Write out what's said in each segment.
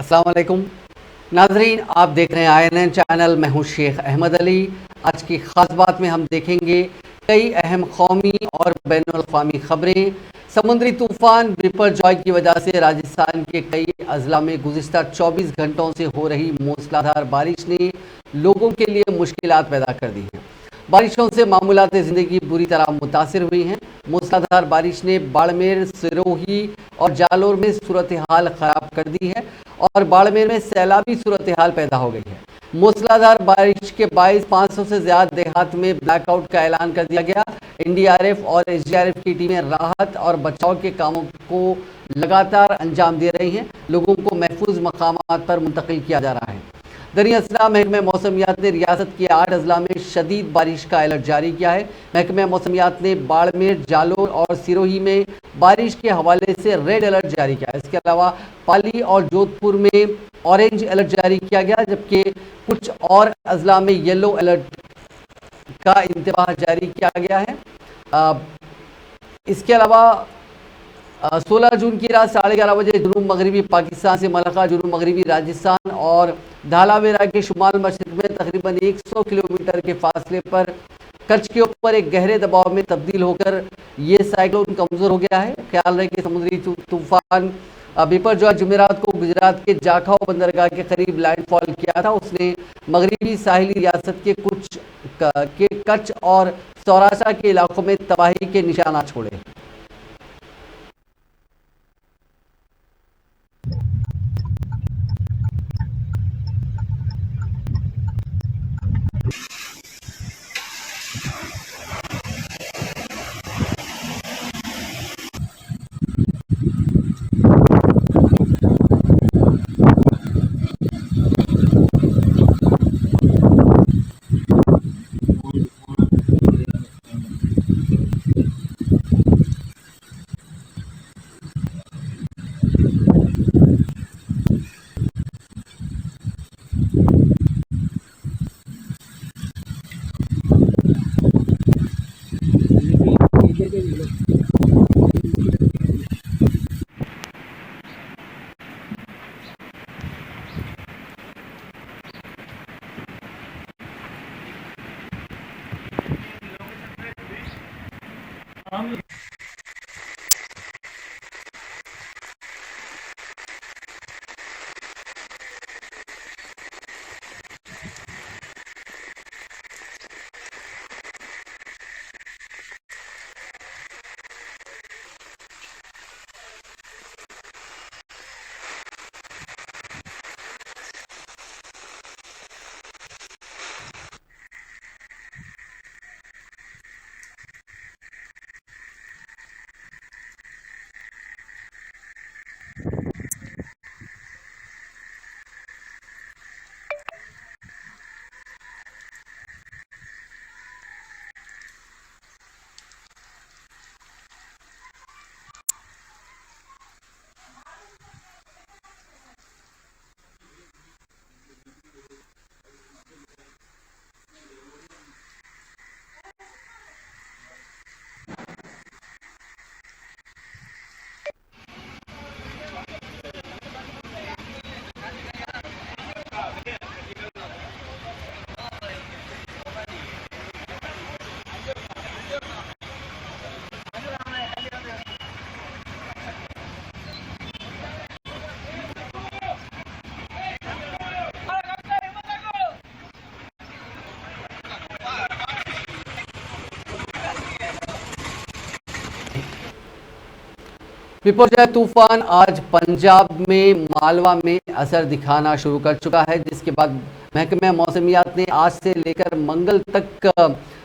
अस्सलाम वालेकुम नाजरीन, आप देख रहे हैं INN चैनल। मैं हूं शेख अहमद अली। आज की ख़ास बात में हम देखेंगे कई अहम कौमी और बैनुल-अक़वामी ख़बरें। समुद्री तूफ़ान बिपरजॉय की वजह से राजस्थान के कई अज़ला में गुज़िश्ता 24 घंटों से हो रही मूसलाधार बारिश ने लोगों के लिए मुश्किलात पैदा कर दी हैं। बारिशों से मामूलात ज़िंदगी बुरी तरह मुतासिर हुई हैं। मूसलाधार बारिश ने बाड़मेर, सिरोही और जालोर में सूरत हाल ख़राब कर दी है और बाड़मेर में सैलाबी सूरत हाल पैदा हो गई है। मूसलाधार बारिश के बायस 500 से ज़्यादा देहात में ब्लैकआउट का ऐलान कर दिया गया। NDRF और SDRF की टीमें राहत और बचाव के कामों को लगातार अंजाम दे रही हैं। लोगों को महफूज मकामात पर मुंतकिल किया जा रहा है। दरियासला महकमे मौसमियात ने रियासत के 8 अजला में शदीद बारिश का अलर्ट जारी किया है। महकमे मौसमियात ने बाड़मेर, जालोर और सिरोही में बारिश के हवाले से रेड अलर्ट जारी किया है। इसके अलावा पाली और जोधपुर में ऑरेंज अलर्ट जारी किया गया, जबकि कुछ और अजला में येलो अलर्ट का इंतबाह जारी किया गया है। इसके अलावा 16 जून की रात 11:30 बजे जुनूब मगरबी पाकिस्तान से मलका जुनूब मगरबी राजस्थान और धालावेरा के शुमाल मशरक में तकरीबन 100 किलोमीटर के फासले पर कच्छ के ऊपर एक गहरे दबाव में तब्दील होकर ये साइक्लोन कमज़ोर हो गया है। ख्याल रहे कि समुद्री तूफान बिपरजॉय जुमेरात को गुजरात के जाखौ बंदरगाह के करीब लैंडफॉल किया था। उसने मगरबी साहिली रियासत के कच्छ और सौराष्ट्र के इलाकों में तबाही के निशानात छोड़े। बिपरजॉय तूफान आज पंजाब में मालवा में असर दिखाना शुरू कर चुका है, जिसके बाद महकमे मौसमियात ने आज से लेकर मंगल तक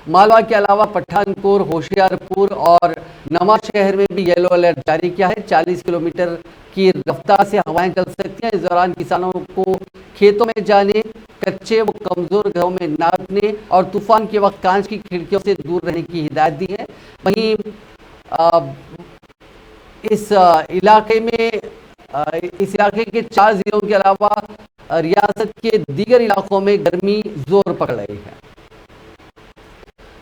मालवा के अलावा पठानकोट, होशियारपुर और नवांशहर में भी येलो अलर्ट जारी किया है। 40 किलोमीटर की रफ्तार से हवाएं चल सकती हैं। इस दौरान किसानों को खेतों में जाने, कच्चे व कमज़ोर घरों में न रखने और तूफान के वक्त कांच की खिड़कियों से दूर रहने की हिदायत दी है। वहीं इस इलाके के 4 जिलों के अलावा रियासत के दीगर इलाकों में गर्मी जोर पकड़ रही है।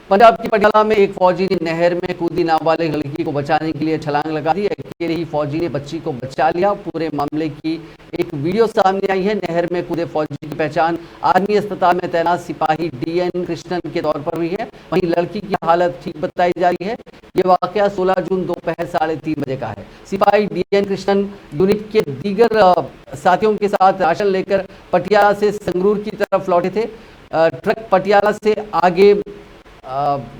पंजाब की पटियाला में एक फौजी ने नहर में कूदी नाबालिग लड़की को बचाने के लिए छलांग लगा दी है। अकेले ही फौजी ने बच्ची को बचा लिया। पूरे मामले की एक वीडियो सामने आई है। नहर में कूदे फौजी की पहचान आर्मी अस्पताल में तैनात सिपाही DN कृष्णन के तौर पर हुई है। वहीं लड़की की हालत ठीक बताई जा रही है। ये वाकया 16 जून दोपहर 3:30 बजे का है। सिपाही DN कृष्णन यूनिट के दीगर साथियों के साथ राशन लेकर पटियाला से संगरूर की तरफ लौटे थे। ट्रक पटियाला से आगे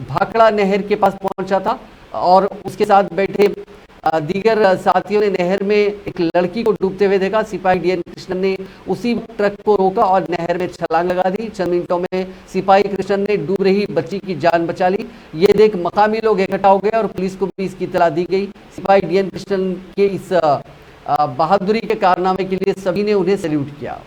भाखड़ा नहर के पास पहुंचा था और उसके साथ बैठे दीगर साथियों ने नहर में एक लड़की को डूबते हुए देखा। सिपाही DN कृष्णन ने उसी ट्रक को रोका और नहर में छलांग लगा दी। चंद मिनटों में सिपाही कृष्णन ने डूब रही बच्ची की जान बचा ली। ये देख मकामी लोग इकट्ठा हो गए और पुलिस को भी इसकी इत्तला दी गई। सिपाही DN कृष्णन के इस बहादुरी के कारनामे के लिए सभी ने उन्हें सैल्यूट किया।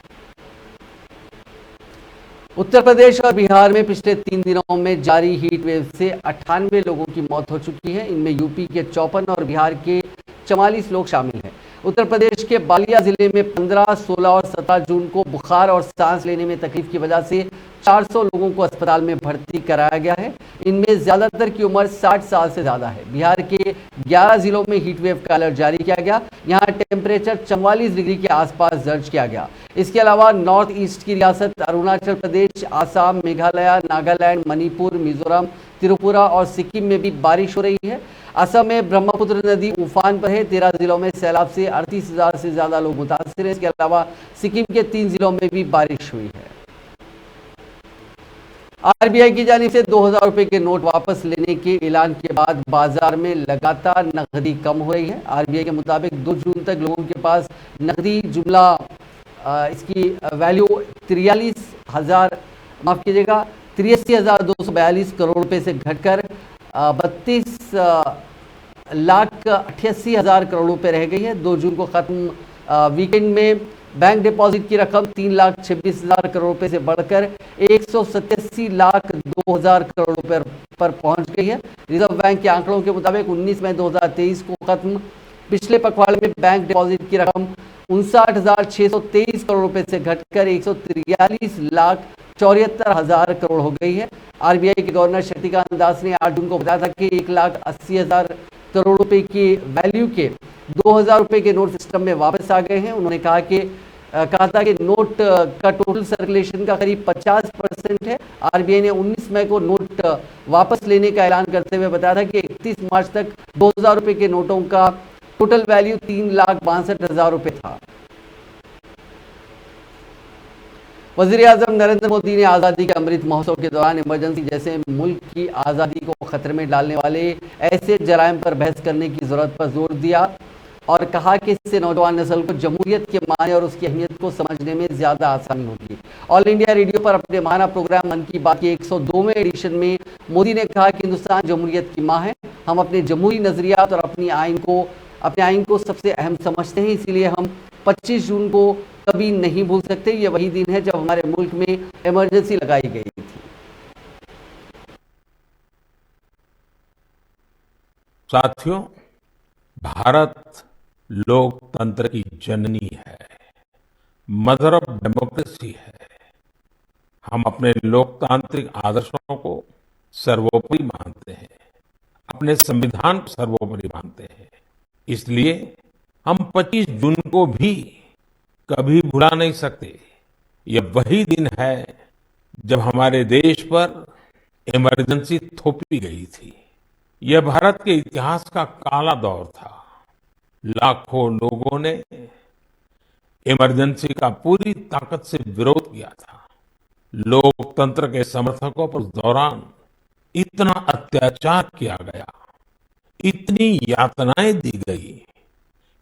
उत्तर प्रदेश और बिहार में पिछले 3 दिनों में जारी हीट वेव से 98 लोगों की मौत हो चुकी है। इनमें यूपी के 54 और बिहार के 44 लोग शामिल हैं। उत्तर प्रदेश के बालिया जिले में 15, 16 और 17 जून को बुखार और सांस लेने में तकलीफ की वजह से 400 लोगों को अस्पताल में भर्ती कराया गया है। इनमें ज्यादातर की उम्र 60 साल से ज्यादा है। बिहार के 11 जिलों में हीट वेव का अलर्ट जारी किया गया। यहाँ टेम्परेचर 44 डिग्री के आसपास दर्ज किया गया। इसके अलावा नॉर्थ ईस्ट की रियासत अरुणाचल प्रदेश, आसाम, मेघालय, नागालैंड, मणिपुर, मिजोरम, त्रिपुरा और सिक्किम में भी बारिश हो रही है। असम में ब्रह्मपुत्र नदी उफान पर है। 13 जिलों में सैलाब से 38,000 से ज्यादा लोग मुतासिर हैं। इसके अलावा सिक्किम के 3 जिलों में भी बारिश हुई है। RBI की जानिब से 2,000 रुपए के नोट वापस लेने के ऐलान के बाद बाजार में लगातार नकदी कम हो रही है। RBI के मुताबिक 2 जून तक लोगों के पास नकदी जुमला इसकी वैल्यू 83,242 करोड़ रुपए से घटकर 32,88,000 करोड़ रुपए रह गई है। 2 जून को खत्म वीकेंड में बैंक डिपॉजिट की रकम 3,26,000 करोड़ रुपए से बढ़कर 187,02,000 करोड़ रुपए पर पहुंच गई है। रिजर्व बैंक के आंकड़ों के मुताबिक 19 मई 2023 को खत्म पिछले पखवाड़े में बैंक डिपॉजिट की रकम 59,623 करोड़ रुपए से घटकर 143,74,000 करोड़ हो गई है। RBI के गवर्नर शक्तिकांत दास ने 8 जून को बताया था कि 1,80,000 करोड़ रुपए की वैल्यू के 2,000 रुपए के नोट सिस्टम में वापस आ गए हैं। उन्होंने कहा था कि नोट का टोटल सर्कुलेशन का करीब 50% है। RBI ने 19 मई को नोट वापस लेने का ऐलान करते हुए बताया था कि 31 मार्च तक 2,000 रुपए के नोटों का टोटल वैल्यू 3,62,000 रुपए था। वज़ीर-ए-आज़म नरेंद्र मोदी ने आज़ादी के अमृत महोत्सव के दौरान इमरजेंसी जैसे मुल्क की आज़ादी को खतरे में डालने वाले ऐसे जराइम पर बहस करने की जरूरत पर जोर दिया और कहा कि इससे नौजवान नस्ल को जमहूरियत के माने और उसकी अहमियत को समझने में ज्यादा आसानी होगी। ऑल इंडिया रेडियो पर अपने माना प्रोग्राम मन की बात के 102वें एडिशन में मोदी ने कहा कि हिंदुस्तान जमहूरियत की मां है। हम अपने जमहूरी नजरियात और अपने आइन को सबसे अहम समझते हैं। इसीलिए हम 25 जून को कभी नहीं भूल सकते। ये वही दिन है जब हमारे मुल्क में इमरजेंसी लगाई गई थी। साथियों, भारत लोकतंत्र की जननी है, मदर ऑफ डेमोक्रेसी है। हम अपने लोकतांत्रिक आदर्शों को सर्वोपरि मानते हैं, अपने संविधान को सर्वोपरि मानते हैं। इसलिए हम 25 जून को भी कभी भुला नहीं सकते। यह वही दिन है जब हमारे देश पर इमरजेंसी थोपी गई थी। यह भारत के इतिहास का काला दौर था। लाखों लोगों ने इमरजेंसी का पूरी ताकत से विरोध किया था। लोकतंत्र के समर्थकों पर उस दौरान इतना अत्याचार किया गया, इतनी यातनाएं दी गई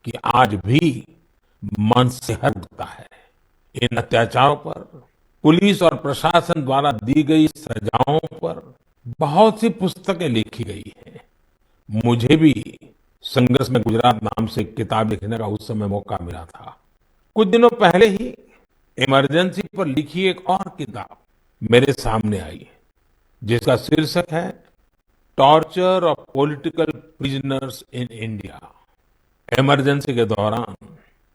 कि आज भी मन सिहर उठता है। इन अत्याचारों पर पुलिस और प्रशासन द्वारा दी गई सजाओं पर बहुत सी पुस्तकें लिखी गई हैं। मुझे भी संघर्ष में गुजरात नाम से किताब लिखने का उस समय मौका मिला था। कुछ दिनों पहले ही इमरजेंसी पर लिखी एक और किताब मेरे सामने आई, जिसका शीर्षक है torture of political prisoners in India. Emergency के दौरान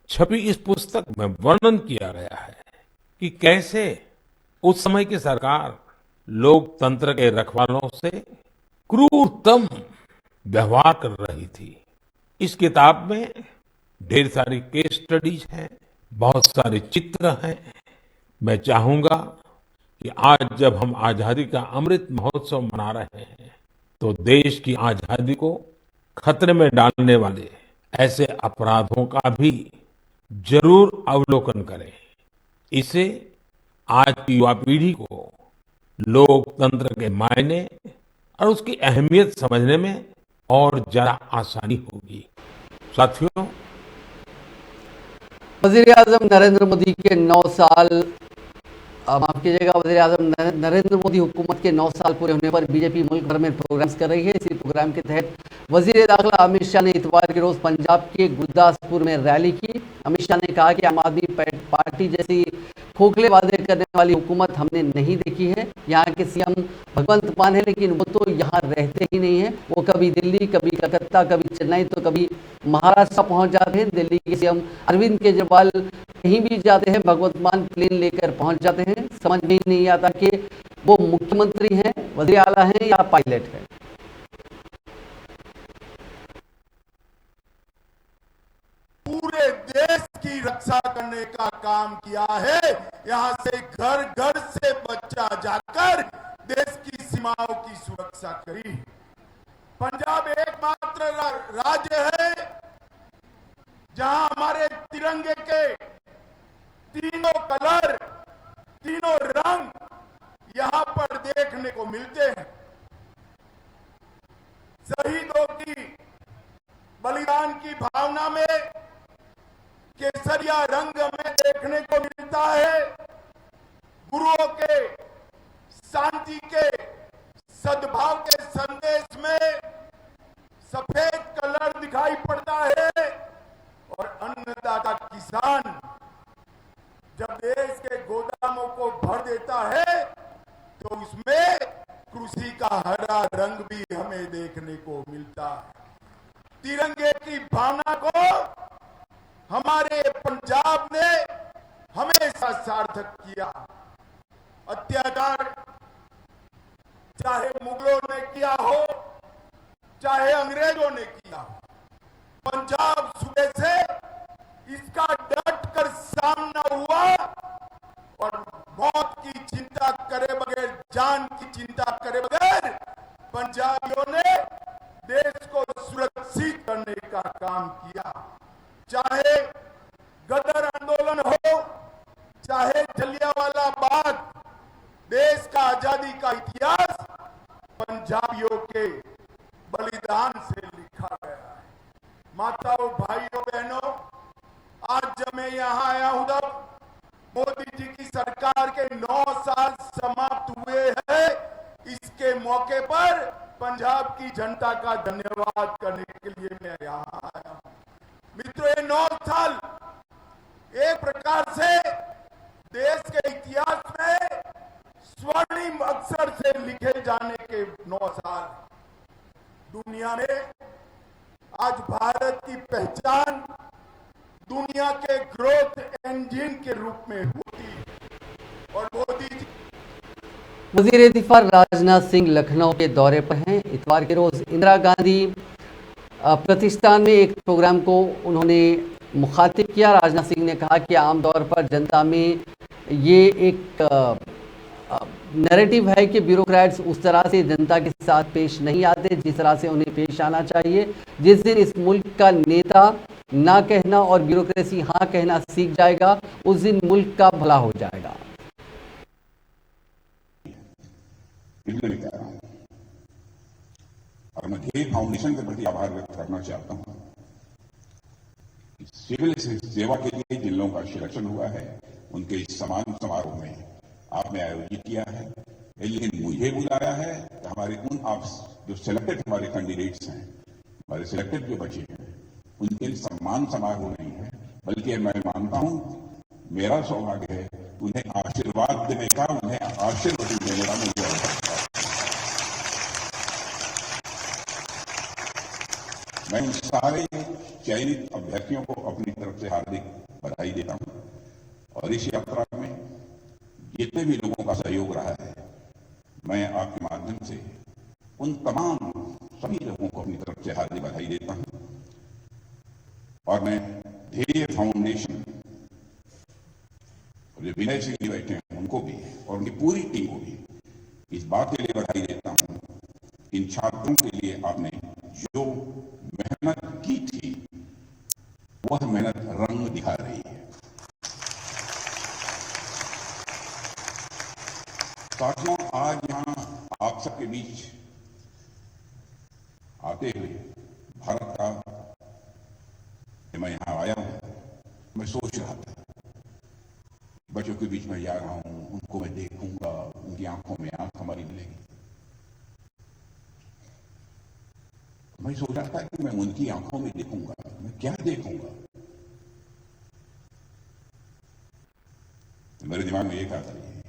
छपी इस पुस्तक में वर्णन किया गया है कि कैसे उस समय की सरकार लोकतंत्र के रखवालों से क्रूरतम व्यवहार कर रही थी। इस किताब में ढेर सारी केस स्टडीज हैं, बहुत सारे चित्र हैं। मैं चाहूंगा कि आज जब हम आजादी का अमृत महोत्सव मना रहे हैं, तो देश की आजादी को खतरे में डालने वाले ऐसे अपराधों का भी जरूर अवलोकन करें। इससे आज की युवा पीढ़ी को लोकतंत्र के मायने और उसकी अहमियत समझने में और ज्यादा आसानी होगी। साथियों, वजीर आजम नरेंद्र मोदी के 9 साल माफ कीजिएगा, वज़ीर आज़म नरेंद्र मोदी हुकूमत के 9 साल पूरे होने पर बीजेपी मुल्क भर में प्रोग्राम्स कर रही है। इसी प्रोग्राम के तहत वज़ीर दाखिला अमित शाह ने इतवार के रोज पंजाब के गुरदासपुर में रैली की। अमित शाह ने कहा कि आम आदमी पार्टी जैसी खोखले वादे करने वाली हुकूमत हमने नहीं देखी है। यहाँ के सीएम भगवंत मान है, लेकिन वो तो यहाँ रहते ही नहीं है। वो कभी दिल्ली, कभी कलकत्ता, कभी चेन्नई, तो कभी महाराष्ट्र पहुंच जाते हैं। दिल्ली के सीएम अरविंद केजरीवाल कहीं भी जाते हैं, भगवंत मान प्लेन लेकर पहुंच जाते हैं। समझ में ही नहीं आता कि वो मुख्यमंत्री हैं, वज़ीर आला हैं या पायलट हैं। पूरे देश की रक्षा करने का काम किया है। यहां से घर घर से बच्चा जाकर देश की सीमाओं की सुरक्षा करी। पंजाब एकमात्र राज्य है जहां हमारे तिरंगे के तीनों कलर, तीनों रंग यहां पर देखने को मिलते हैं। शहीदों की बलिदान की भावना में केसरिया रंग हमें देखने को मिलता है। गुरुओं के शांति के सद्भाव के संदेश में सफेद कलर दिखाई पड़ता है। और अन्नदाता किसान जब देश के गोदामों को भर देता है तो उसमें कृषि का हरा रंग भी हमें देखने को मिलता है। तिरंगे की भावना को हमारे पंजाब ने हमेशा सार्थक किया। अत्याचार चाहे मुगलों ने किया हो, चाहे अंग्रेजों ने किया हो, पंजाब सूबे से इसका डट कर सामना हुआ और मौत की चिंता करे बगैर, जान की चिंता करे बगैर पंजाबियों ने देश को सुरक्षित करने का काम किया। चाहे गदर आंदोलन हो, चाहे जलियांवाला बाग, देश का आजादी का इतिहास पंजाबियों के बलिदान से लिखा गया है। माताओं, भाइयों, बहनों, आज जब मैं यहां आया हूं तब मोदी जी की सरकार के 9 साल समाप्त हुए हैं। इसके मौके पर पंजाब की जनता का धन्यवाद करने के लिए मैं यहां आया हूं। मित्रों, ये 9 साल एक प्रकार से देश के इतिहास में स्वर्णिम अक्षर से लिखे जाने के 9 साल। दुनिया में आज भारत की पहचान दुनिया के ग्रोथ इंजन के रूप में होती। और मोदी जी वजीर दिफा राजनाथ सिंह लखनऊ के दौरे पर हैं। इतवार के रोज इंदिरा गांधी प्रतिष्ठान में एक प्रोग्राम को उन्होंने मुखातिब किया। राजनाथ सिंह ने कहा कि आमतौर पर जनता में ये एक नैरेटिव है कि ब्यूरोक्रेट्स उस तरह से जनता के साथ पेश नहीं आते जिस तरह से उन्हें पेश आना चाहिए। जिस दिन इस मुल्क का नेता ना कहना और ब्यूरोक्रेसी हाँ कहना सीख जाएगा, उस दिन मुल्क का भला हो जाएगा। इसलिए कह रहा हूं और मैं ढेर फाउंडेशन के प्रति आभार व्यक्त करना चाहता हूं। सिविल सेवा के लिए जिन लोगों का सिलेक्शन हुआ है उनके इस सम्मान समारोह में आपने आयोजित किया है। लेकिन मुझे बुलाया है कि हमारे उन आप जो सिलेक्टेड हमारे कैंडिडेट्स हैं, हमारे सिलेक्टेड जो बच्चे हैं, उनके लिए सम्मान समारोह नहीं है, बल्कि मैं मानता हूं मेरा सौभाग्य है उन्हें आशीर्वाद देने का, उन्हें आशीर्वाद देने का मुझे अवसर है। मैं उन सारे चयनित अभ्यर्थियों को अपनी तरफ से हार्दिक बधाई देता हूं और इस यात्रा में जितने भी लोगों का सहयोग रहा है, मैं आपके माध्यम से उन तमाम सभी लोगों को अपनी तरफ से हार्दिक बधाई देता हूं। और मैं धैर्य फाउंडेशन जो विनय सिंह जी बैठे हैं उनको भी और उनकी पूरी टीम को भी इस बात के लिए बधाई देता हूं। इन छात्रों के लिए आपने जो मेहनत की थी वह मेहनत रंग दिखा रही है। साथियों, आज यहां आप सबके बीच आते हुए भारत का मैं यहां आया हूं, मैं सोच रहा था बच्चों के बीच में जा रहा हूं, उनको मैं देखूंगा, उनकी आंखों में आंख हमारी मिलेगी। मैं सोच रहा था कि मैं उनकी आंखों में देखूंगा, मैं क्या देखूंगा। तो मेरे दिमाग में एक आता है,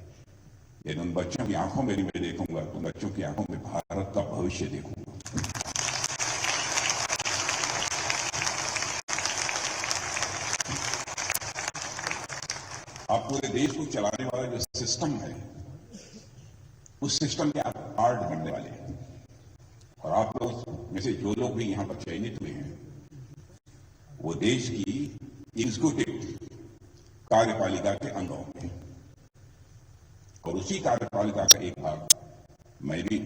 यदि उन बच्चों की आंखों में मैं देखूंगा तो बच्चों की आंखों में भारत का भविष्य देखूंगा। आप पूरे देश को चलाने वाला जो सिस्टम है, उस सिस्टम के आप पार्ट बनने वाले हैं। और आप लोग में से जो लोग भी यहां पर चयनित हुए हैं, वो देश की एग्जीक्यूटिव कार्यपालिका के अंग होंगे और उसी कार्यपालिका का एक भाग मैं भी।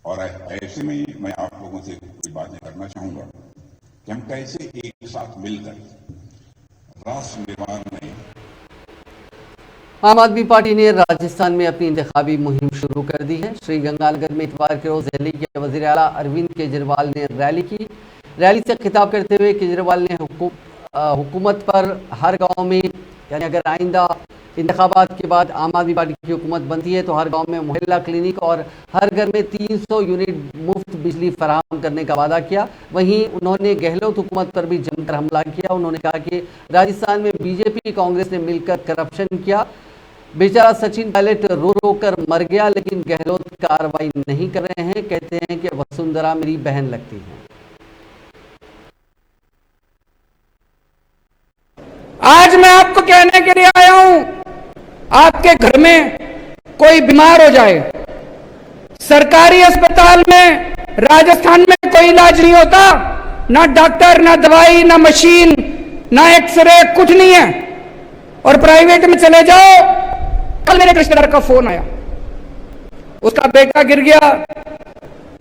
और ऐसे में मैं आप लोगों से कोई बातें करना चाहूंगा कि हम कैसे एक साथ मिलकर राष्ट्र निर्माण में। आम आदमी पार्टी ने राजस्थान में अपनी इंतखाबी मुहिम शुरू कर दी है। श्रीगंगानगर में इतवार के रोज दिल्ली के वजीर आला अरविंद केजरीवाल ने रैली की। रैली से खिताब करते हुए केजरीवाल ने हुकूमत पर हर गांव में, यानी अगर आइंदा इंतखाबात के बाद आम आदमी पार्टी की हुकूमत बनती है तो हर गांव में मोहल्ला क्लिनिक और हर घर में 300 यूनिट मुफ्त बिजली फराहम करने का वादा किया। वहीं उन्होंने गहलोत हुकूमत पर भी जमकर हमला किया। उन्होंने कहा कि राजस्थान में बीजेपी कांग्रेस ने मिलकर करप्शन किया। बेचारा सचिन पायलट रो रो कर मर गया, लेकिन गहलोत कार्रवाई नहीं कर रहे हैं। कहते हैं कि वसुंधरा मेरी बहन लगती है। आज मैं आपको कहने के लिए आया हूं, आपके घर में कोई बीमार हो जाए, सरकारी अस्पताल में राजस्थान में कोई इलाज नहीं होता, ना डॉक्टर, ना दवाई, ना मशीन, ना एक्सरे, कुछ नहीं है। और प्राइवेट में चले जाओ, कल मेरे रिश्तेदार का फोन आया, उसका बेटा गिर गया,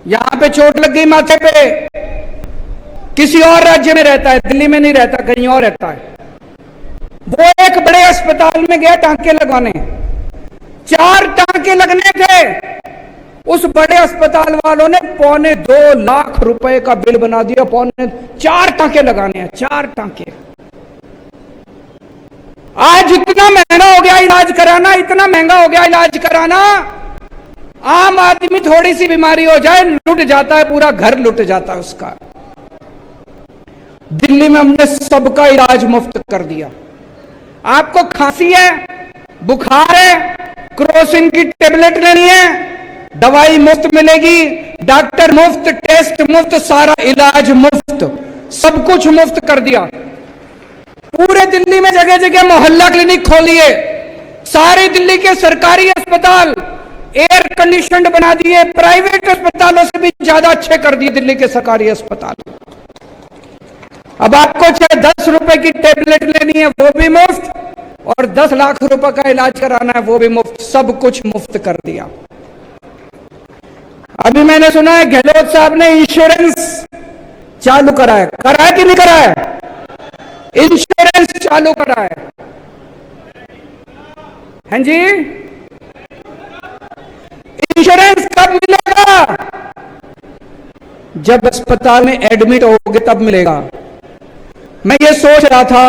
यहां पे चोट लग गई माथे पे, किसी और राज्य में रहता है, दिल्ली में नहीं रहता, कहीं और रहता है। वो एक बड़े अस्पताल में गया टांके लगवाने, 4 टांके लगने थे। उस बड़े अस्पताल वालों ने 2.25 लाख रुपए का बिल बना दिया। 4 टांके लगाने हैं, 4 टांके। आज इतना महंगा हो गया इलाज कराना, इतना महंगा हो गया इलाज कराना। आम आदमी थोड़ी सी बीमारी हो जाए लुट जाता है, पूरा घर लुट जाता है उसका। दिल्ली में हमने सबका इलाज मुफ्त कर दिया। आपको खांसी है, बुखार है, क्रोसिन की टेबलेट लेनी है, दवाई मुफ्त मिलेगी, डॉक्टर मुफ्त, टेस्ट मुफ्त, सारा इलाज मुफ्त, सब कुछ मुफ्त कर दिया। पूरे दिल्ली में जगह जगह मोहल्ला क्लिनिक खोलिए। सारे दिल्ली के सरकारी अस्पताल एयर कंडीशनड बना दिए, प्राइवेट अस्पतालों से भी ज्यादा अच्छे कर दिए दिल्ली के सरकारी अस्पताल। अब आपको चाहे 10 रुपए की टेबलेट लेनी है वो भी मुफ्त, और 10 लाख रुपए का इलाज कराना है वो भी मुफ्त, सब कुछ मुफ्त कर दिया। अभी मैंने सुना है गहलोत साहब ने इंश्योरेंस चालू करा है कि नहीं करा है? इंश्योरेंस चालू करा है, हैं जी? इंश्योरेंस कब मिलेगा? जब अस्पताल में एडमिट होगे तब मिलेगा। मैं ये सोच रहा था,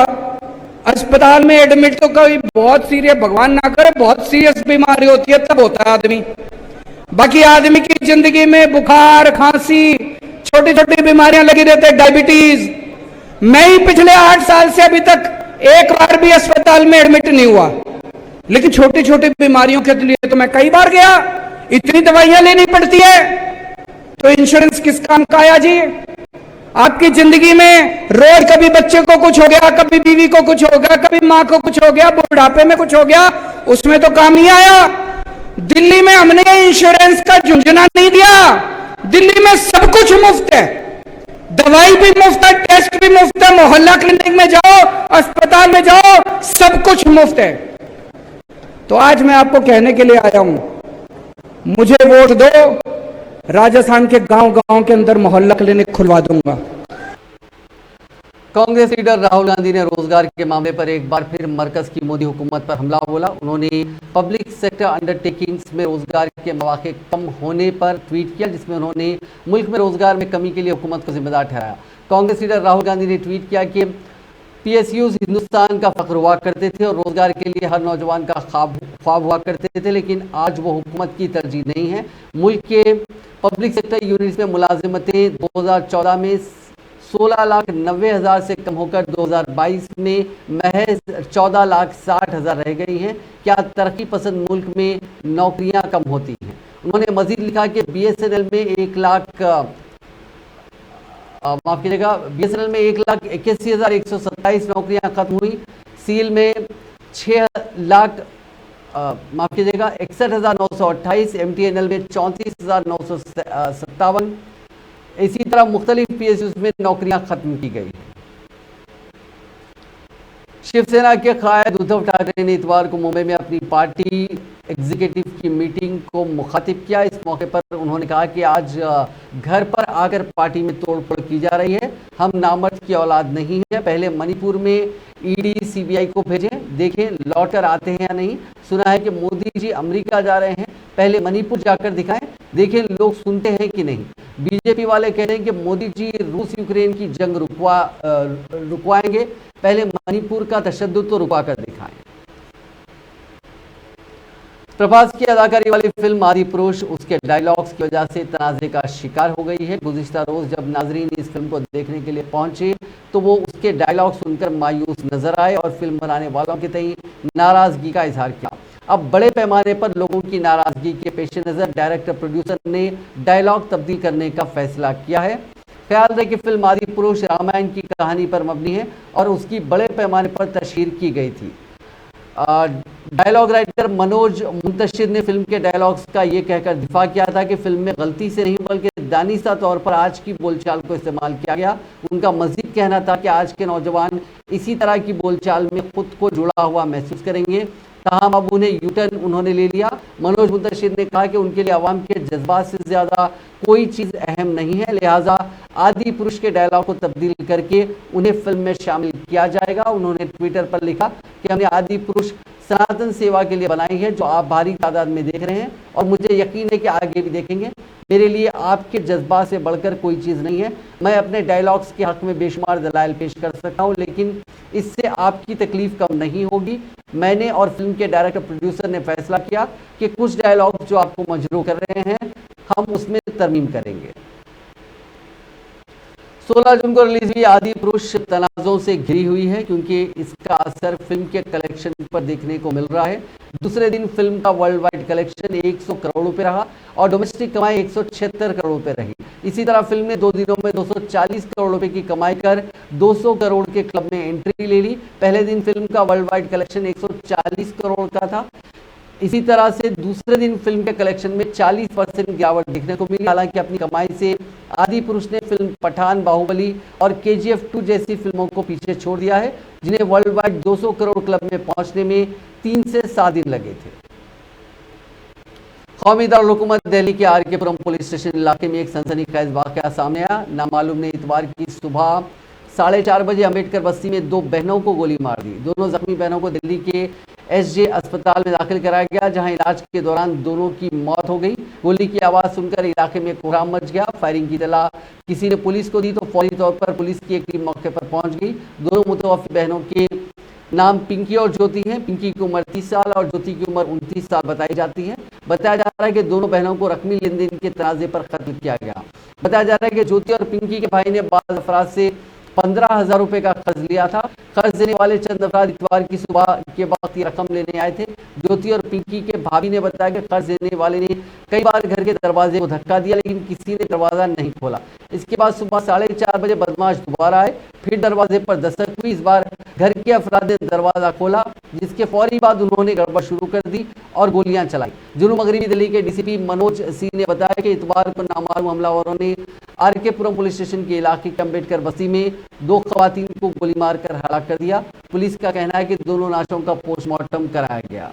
अस्पताल में एडमिट तो कभी बहुत सीरियस, भगवान ना करे, बहुत सीरियस बीमारी होती है तब होता है आदमी। बाकी आदमी की जिंदगी में बुखार, खांसी, छोटी छोटी बीमारियां लगी रहती है, डायबिटीज। मैं ही पिछले 8 साल से अभी तक एक बार भी अस्पताल में एडमिट नहीं हुआ, लेकिन छोटी छोटी बीमारियों के लिए तो मैं कई बार गया। इतनी दवाइयां लेनी पड़ती है, तो इंश्योरेंस किस काम का आया जी? आपकी जिंदगी में रोज कभी बच्चे को कुछ हो गया, कभी बीवी को कुछ हो गया, कभी मां को कुछ हो गया, बुढ़ापे में कुछ हो गया, उसमें तो काम नहीं आया। दिल्ली में हमने इंश्योरेंस का झुंझुना नहीं दिया, दिल्ली में सब कुछ मुफ्त है। दवाई भी मुफ्त है, टेस्ट भी मुफ्त है, मोहल्ला क्लिनिक में जाओ, अस्पताल में जाओ, सब कुछ मुफ्त है। तो आज मैं आपको कहने के लिए आया हूं, मुझे वोट दो, राजस्थान के गांव-गांव के अंदर मोहल्ला क्लिनिक खुलवा दूंगा। कांग्रेस लीडर राहुल गांधी ने रोजगार के मामले पर एक बार फिर मरकज की मोदी हुकूमत पर हमला बोला। उन्होंने पब्लिक सेक्टर अंडरटेकिंग्स में रोजगार के मौके कम होने पर ट्वीट किया, जिसमें उन्होंने मुल्क में रोजगार में कमी के लिए हुकूमत को जिम्मेदार ठहराया। कांग्रेस लीडर राहुल गांधी ने ट्वीट किया कि PSUs हिंदुस्तान का फख्र हुआ करते थे और रोजगार के लिए हर नौजवान का ख्वाब हुआ करते थे, लेकिन आज वो हुकूमत की तरजीह नहीं है। मुल्क के पब्लिक सेक्टर यूनिट्स में मुलाजिमतें 2014 में 16,90,000 से कम होकर 2022 में महज 14,60,000 रह गई हैं। क्या तरक्की पसंद मुल्क में नौकरियां कम होती हैं? उन्होंने मजीद लिखा कि BSNL में 1,81,127 नौकरियां खत्म हुई। सील में 61,928, MTNL में 34,957। इसी तरह मुख्तलिफ PSUs में नौकरियां खत्म की गई। शिवसेना के कायद उद्धव ठाकरे ने इतवार को मुंबई में अपनी पार्टी एग्जीक्यूटिव की मीटिंग को मुखातिब किया। इस मौके पर उन्होंने कहा कि आज घर पर आकर पार्टी में तोड़फोड़ की जा रही है। हम नामर्द की औलाद नहीं है। पहले मणिपुर में ED CBI को भेजें, देखें लौट कर आते हैं या नहीं। सुना है कि मोदी जी अमेरिका जा रहे हैं, पहले मणिपुर जाकर दिखाएं, देखें लोग सुनते हैं कि नहीं। बीजेपी वाले कह रहे हैं कि मोदी जी रूस यूक्रेन की जंग रुकवाएंगे, पहले मणिपुर का तशद्दुद तो रुका कर दिखाएं। प्रभास की अदाकारी वाली फिल्म आदिपुरुष उसके डायलॉग्स की वजह से तनाज़े का शिकार हो गई है। गुज़िश्ता रोज जब नाजरीन इस फिल्म को देखने के लिए पहुंचे तो वो उसके डायलॉग सुनकर मायूस नजर आए और फिल्म बनाने वालों के तई नाराजगी का इजहार किया। अब बड़े पैमाने पर लोगों की नाराजगी के पेश नज़र डायरेक्टर प्रोड्यूसर ने डायलॉग तब्दील करने का फैसला किया है। ख्याल रहे कि फिल्म आदिपुरुष रामायण की कहानी पर मबनी है और उसकी बड़े पैमाने पर तशहीर की गई थी। डायलॉग राइटर मनोज मुंतशिर ने फिल्म के डायलॉग्स का ये कहकर दिफा किया था कि फिल्म में गलती से नहीं बल्कि दानिशा तौर पर आज की बोलचाल को इस्तेमाल किया गया। उनका मजीद कहना था कि आज के नौजवान इसी तरह की बोलचाल में खुद को जुड़ा हुआ महसूस करेंगे। तमाम अब उन्हें यूटर्न उन्होंने ले लिया। मनोज मुंतशिर ने कहा कि उनके लिए आवाम के जज्बात से ज़्यादा कोई चीज़ अहम नहीं है, लिहाजा आदि पुरुष के डायलॉग को तब्दील करके उन्हें फिल्म में शामिल किया जाएगा। उन्होंने ट्विटर पर लिखा कि हमने आदि पुरुष सनातन सेवा के लिए बनाई है, जो आप भारी तादाद में देख रहे हैं और मुझे यकीन है कि आगे भी देखेंगे। मेरे लिए आपके जज्बात से बढ़कर कोई चीज़ नहीं है। मैं अपने डायलॉग्स के हक़ में बेशुमार दलाइल पेश कर सकता हूँ, लेकिन इससे आपकी तकलीफ कम नहीं होगी। मैंने और फिल्म के डायरेक्टर प्रोड्यूसर ने फैसला किया कि कुछ डायलॉग जो आपको मजबूर कर रहे हैं हम उसमें तरमीम करेंगे। 16 जून को रिलीज हुई आदि पुरुष तनाज़ों से घिरी हुई है, क्योंकि इसका असर फिल्म के कलेक्शन पर देखने को मिल रहा है। दूसरे दिन फिल्म का वर्ल्ड वाइड कलेक्शन 100 करोड़ रुपए रहा और डोमेस्टिक कमाई 176 करोड़ रुपए रही। इसी तरह फिल्म ने 2 दिनों में 240 करोड़ रुपए की कमाई कर 200 करोड़ के क्लब में एंट्री ले ली। पहले दिन फिल्म का वर्ल्ड वाइड कलेक्शन 140 करोड़ का था। इसी तरह से दूसरे दिन फिल्म के कलेक्शन में 40% गिरावट देखने को मिली। हालांकि अपनी कमाई से आदि पुरुष ने फिल्म पठान, बाहुबली और KGF 2 जैसी फिल्मों को पीछे छोड़ दिया है, जिन्हें वर्ल्ड वाइड 200 करोड़ क्लब में पहुंचने में 3 से 7 दिन लगे थे। कौमी दारुल-हुकूमत दिल्ली के RK पुरम पुलिस स्टेशन इलाके में एक सनसनीखेज वाकया सामने आया। नामालूम ने इतवार की सुबह 4:30 बजे अम्बेडकर बस्ती में 2 बहनों को गोली मार दी। दोनों जख्मी बहनों को दिल्ली के SJ अस्पताल में दाखिल कराया गया, जहां इलाज के दौरान दोनों की मौत हो गई। गोली की आवाज़ सुनकर इलाके में कोहराम मच गया। फायरिंग की इत्तला किसी ने पुलिस को दी तो फौरी तौर पर पुलिस की एक टीम मौके पर पहुंच गई। दोनों मुतवफ़्फ़ी बहनों के नाम पिंकी और ज्योति हैं। पिंकी की उम्र 30 साल और ज्योति की उम्र 29 साल बताई जाती है। बताया जा रहा है कि दोनों बहनों को रकमी लेन देन के तनाज़े पर कत्ल किया गया। बताया जा रहा है कि ज्योति और पिंकी के भाई ने बाज़ अफराद से 15,000 रुपए का कर्ज लिया था। कर्ज देने वाले चंद अफराद इतवार की सुबह के वक्त ये रकम लेने आए थे। ज्योति और पिंकी के भाभी ने बताया कि कर्ज देने वाले ने कई बार घर के दरवाजे को धक्का दिया, लेकिन किसी ने दरवाजा नहीं खोला। इसके बाद सुबह 4:30 बजे बदमाश दोबारा आए, फिर दरवाजे पर दस्तक हुई। इस बार घर के अफराद ने दरवाजा खोला, जिसके फौरी बाद उन्होंने गड़बड़ शुरू कर दी और गोलियां चलाई। जुनूब मगरबी दिल्ली के DCP मनोज सिंह ने बताया कि इतवार को नामालूम हमलावरों ने आरकेपुरम पुलिस स्टेशन के इलाके के अम्बेडकर बस्ती में 2 खवातीन को गोली मारकर हलाक कर दिया। पुलिस का कहना है कि दोनों लाशों का पोस्टमार्टम कराया गया।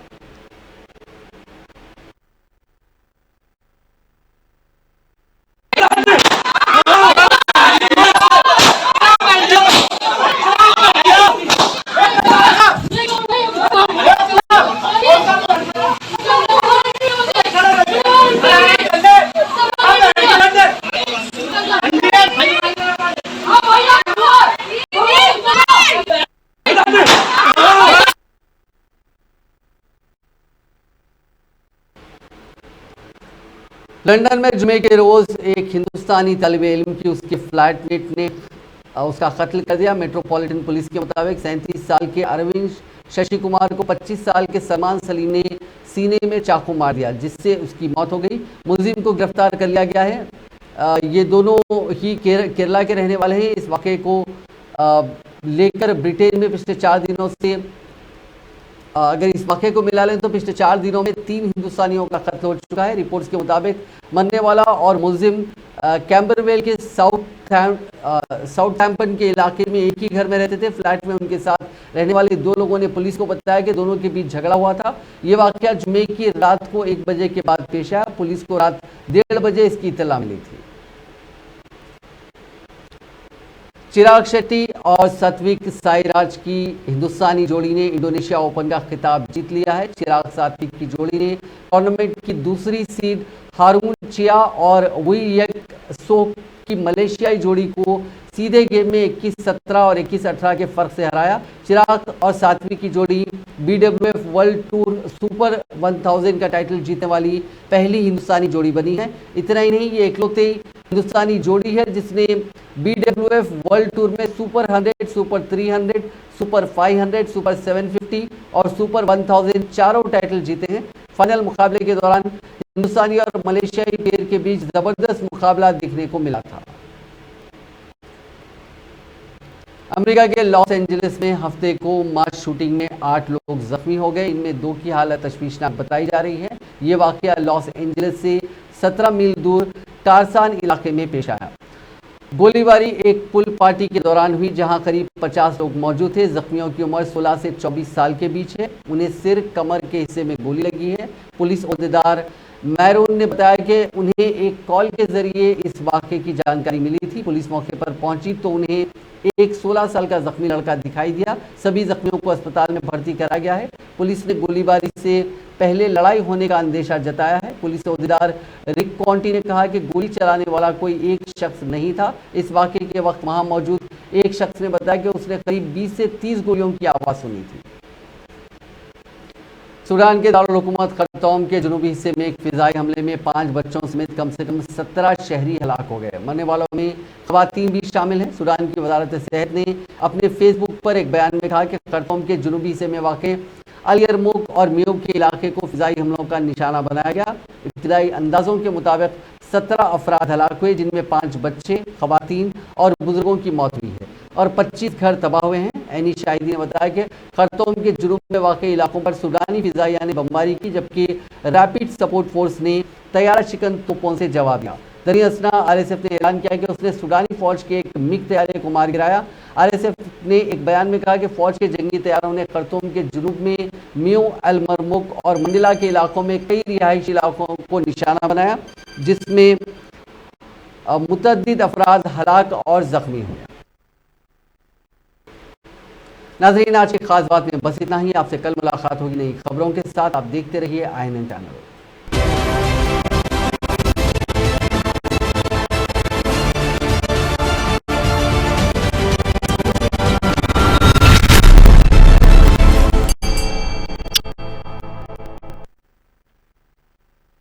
लंदन में जुमे के रोज एक हिंदुस्तानी तालिब इल्म की उसके फ्लैटमेट ने उसका कत्ल कर दिया। मेट्रोपॉलिटन पुलिस के मुताबिक 37 साल के अरविंद शशि कुमार को 25 साल के सलमान सलीम ने सीने में चाकू मार दिया, जिससे उसकी मौत हो गई। मुलजिम को गिरफ्तार कर लिया गया है। ये दोनों ही केरला के रहने वाले हैं। इस वाक़े को लेकर ब्रिटेन में पिछले 4 दिनों से अगर इस वाक़े को मिला लें तो पिछले 4 दिनों में 3 हिंदुस्तानियों का कत्ल हो चुका है। रिपोर्ट्स के मुताबिक मरने वाला और मुलजिम कैम्बरवेल के साउथहैम्पटन के इलाके में एक ही घर में रहते थे। फ्लैट में उनके साथ रहने वाले 2 लोगों ने पुलिस को बताया कि दोनों के बीच झगड़ा हुआ था। ये वाक़या जुमे की रात को 1 बजे के बाद पेश आया। पुलिस को रात 1:30 बजे इसकी इत्तला मिली थी। चिराग शेट्टी और सात्विक साईराज की हिंदुस्तानी जोड़ी ने इंडोनेशिया ओपन का खिताब जीत लिया है। चिराग सात्विक की जोड़ी ने टूर्नामेंट की दूसरी सीड हारून चिया और वुई सोक की मलेशियाई जोड़ी को सीधे गेम में 21-17 और 21-18 के फर्क से हराया। चिराग और सात्विक की जोड़ी BWF वर्ल्ड टूर सुपर 1000 का टाइटल जीतने वाली पहली हिंदुस्तानी जोड़ी बनी है। इतना ही नहीं, ये इकलौती हिंदुस्तानी जोड़ी है जिसने BWF वर्ल्ड टूर में सुपर 100, सुपर 300, सुपर 500, सुपर 750 और सुपर 1000 चारों टाइटल जीते हैं। फाइनल मुकाबले के दौरान हिंदुस्तानी और मलेशियाई पेयर के बीच जबरदस्त मुकाबला देखने को मिला था। अमेरिका के लॉस एंजलिस में हफ्ते को मास शूटिंग में 8 लोग जख्मी हो गए। इनमें 2 की हालत तशवीशनाक बताई जा रही है। ये वाकया लॉस एंजलिस से 17 मील दूर टारसान इलाके में पेश आया। गोलीबारी एक पुल पार्टी के दौरान हुई, जहां करीब 50 लोग मौजूद थे। जख्मियों की उम्र 16 से 24 साल के बीच है। उन्हें सिर कमर के हिस्से में गोली लगी है। पुलिस ओहदेदार मैरून ने बताया कि उन्हें एक कॉल के जरिए इस वाक़े की जानकारी मिली थी। पुलिस मौके पर पहुंची तो उन्हें एक 16 साल का जख्मी लड़का दिखाई दिया। सभी जख्मियों को अस्पताल में भर्ती करा गया है। पुलिस ने गोलीबारी से पहले लड़ाई होने का अंदेशा जताया है। पुलिस ओहदेदार रिक कॉन्टी ने कहा कि गोली चलाने वाला कोई एक शख्स नहीं था। इस वाक़े के वक्त वहां मौजूद एक शख्स ने बताया कि उसने करीब 20 से 30 गोलियों की आवाज़ सुनी थी। सूडान के दारुल हुकूमत खर्तूम के जनूबी हिस्से में एक फिजाई हमले में 5 बच्चों समेत कम से कम 17 शहरी हलाक हो गए। मरने वालों में खवातीन भी शामिल हैं। सूडान की वजारत सेहत ने अपने फेसबुक पर एक बयान में कहा कि खर्तूम के जनूबी हिस्से में वाक़ अल यरमुक और मियोब के इलाके को फिजाई हमलों का निशाना बनाया गया। इब्तदाई अंदाजों के मुताबिक 17 अफराद हलाक हुए, जिनमें 5 बच्चे, खवातीन और बुजुर्गों की मौत हुई है और 25 घर तबाह हुए हैं। ऐनी शाहिदी ने बताया कि खर्तूम के जुनूब में वाक़ई इलाकों पर सूडानी फिजाइया ने बमबारी की, जबकि रैपिड सपोर्ट फोर्स ने तैयारा शिकन तोपों से जवाब दिया। दरियासना RSF ने ऐलान किया कि उसने सूडानी फौज के एक मिग तैयारे को मार गिराया। RSF ने एक बयान में कहा कि फौज के जंगी तैयारों ने खर्तूम के जुनूब में मियो, अल मरमुक और मंडिला के इलाकों में कई रिहायशी इलाकों को निशाना बनाया, जिसमें मुतअद्दिद अफराद हलाक और जख्मी हुए। नाज़रीन, आज की खास बात में बस इतना ही। आपसे कल मुलाकात होगी नई खबरों के साथ। आप देखते रहिए INN चैनल।